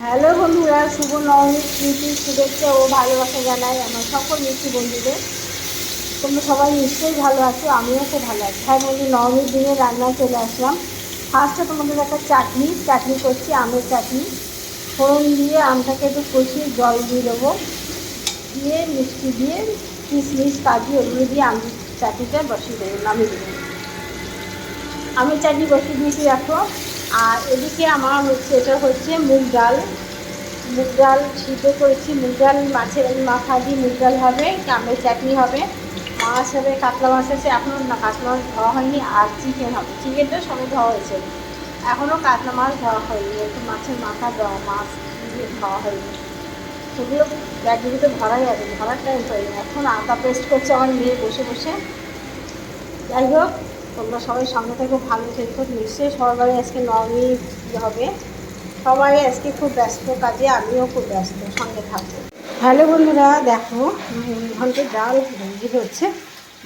Hello বন্ধুরা, শুভ নবমীর প্রীতি শুভেচ্ছা ও ভালোবাসা জানাই আমার সকল মিষ্টি বন্ধুদের। তোমরা সবাই নিশ্চয়ই ভালো আছো, আমিও খুব ভালো আছি। হ্যাঁ বন্ধু, নবমীর দিনে রান্নায় চলে আসলাম। ফার্স্টে তোমাদের একটা চাটনি করছি, আমের চাটনি। ফোড়ন দিয়ে আমটাকে একটু কষিয়ে জল দিয়ে দেবো, দিয়ে মিষ্টি দিয়ে কিশমিশ কাজু এগুলো দিয়ে আম চাটনিটা বসিয়ে দেবো, নামিয়ে দেবো। আমের চাটনি বসিয়ে দিয়েছি দেখো। আর এদিকে আমার এটা হচ্ছে মুগ ডাল সিদ্ধ করেছি। মুগ ডাল মাছের মাথা দিয়ে মুগ ডাল হবে, আমের চাটনি হবে, মাছ হবে, কাতলা মাছ আছে এখনও না, কাতলা মাছ ধোয়া হয়নি। আর চিকেন হবে, চিকেনটা সবে ধোয়া হয়েছে, এখনও কাতলা মাছ ধোয়া হয়নি, একটু মাছের মাথা দেওয়া মাছ দিয়ে ধোয়া হয়নি। সেগুলো ব্যাগগুলোতে ভরাই আছে, ভরার টাইম হয়নি। এখন আদা পেস্ট করছে আমার মেয়ে বসে বসে। যাই হোক, তোমরা সবাই সামনে থেকে ভালো থেকো। নিশ্চয়ই সবাই আজকে নবমী হবে, সবাই আজকে খুব ব্যস্ত কাজে, আমিও খুব ব্যস্ত, সঙ্গে থাকবো। হ্যালো বন্ধুরা, দেখো ঘন্টার ডাল রেডি হচ্ছে।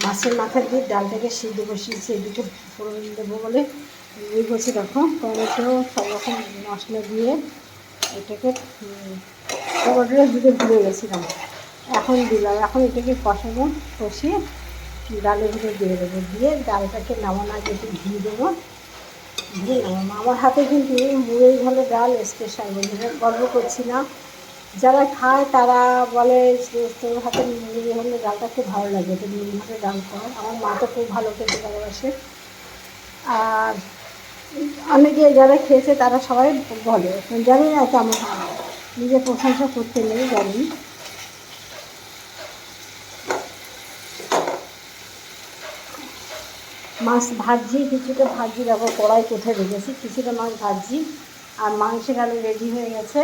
মাছের মাথা দিয়ে ডালটাকে সিদ্ধ বসিয়েছি, এদিকে ফোড়ন দেবো বলে রেডি করছি। দেখো টমেটো সব রকম মশলা দিয়ে এটাকে টমেটোটা দিতে ভুলে গেছিলাম, এখন দিলাম। এখন এটাকে কষিয়ে ডালের ভিতরে দিয়ে দেবো, দিয়ে ডালটাকে নামানো আগে একটু ঘি দেবো, দিয়ে নামাবো। আমার হাতে কিন্তু মুড়ের ঘরে ডাল স্পেশাল, বন্ধুরা গল্প করছি না। যারা খায় তারা বলে তোর হাতে মুড়ি হলে ডালটা খুব ভালো লাগে, তো মুড়ি ঘরে ডাল খায়। আমার মা তো খুব ভালো খেতে ভালোবাসে। আর অনেকে যারা খেয়েছে তারা সবাই বলে, জানি না কেমন হয়, নিজে প্রশংসা করতে নেই, জানি। মাছ ভাজি, কিছুটা ভাজি দেখো কড়াই কোথায় রেখেছি, কিছুটা মাছ ভাজি। আর মাংসের আলু রেডি হয়ে গেছে,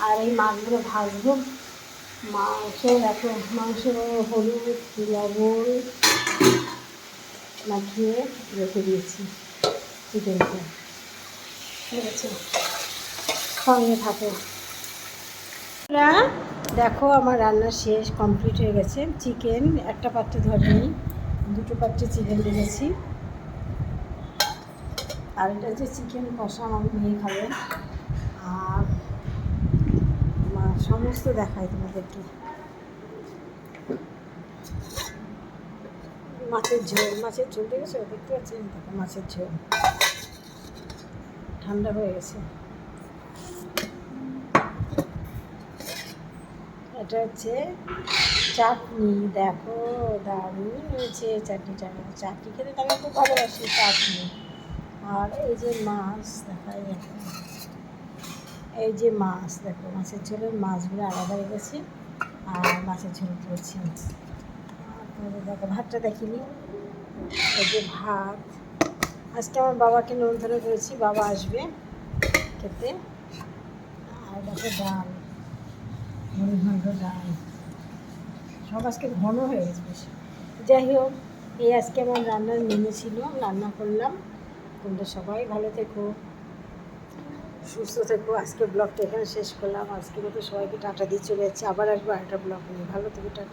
আর এই মাছগুলো ভাজবো। মাংসের হলুদ লবণ মাখিয়ে রেখে দিয়েছি চিকেনটা, ঠিক আছে, সঙ্গে থাকে। দেখো আমার রান্না শেষ, কমপ্লিট হয়ে গেছে। চিকেন একটা পাত্রে ধরেনি, দুটো পাত্রে চিকেন দিয়েছি। আর এটা হচ্ছে চিকেন কষা, আমার মেয়ে খাবে। আর সমস্ত দেখায় তোমাদেরকে। মাছের ঝোল দেখেছো, দেখতে পাচ্ছেন? দেখো মাছের ঝোল ঠান্ডা হয়ে গেছে। এটা হচ্ছে চাটনি, দেখো দারুণ হয়েছে চাটনিটা। চাটনি খেতে তো আমি খুব ভালোবাসি, চাটনি। আর এই যে মাছ দেখাই, দেখো এই যে মাছ, দেখো মাছের ঝোলের মাছগুলো আলাদা রেখেছি, আর মাছের ঝোল করছি। দেখো ভাতটা দেখিনি, এই যে ভাত। আজকে আমার বাবাকে নিমন্ত্রণ করেছি, বাবা আসবে খেতে। আর দেখো ডাল, মুড়িঘণ্ট ডাল, সব আজকে ঘন হয়ে গেছে বেশি। যাই হোক, এই আজকে আমার রান্নার মেনু ছিল, রান্না করলাম। তোমরা সবাই ভালো থেকো, সুস্থ থেকো। আজকে ব্লগটা এখানে শেষ করলাম। আজকে মতো সবাইকে টাটা দিয়ে চলে যাচ্ছি, আবার আসবো একটা ব্লগ নিয়ে। ভালো থেকো, টাটা।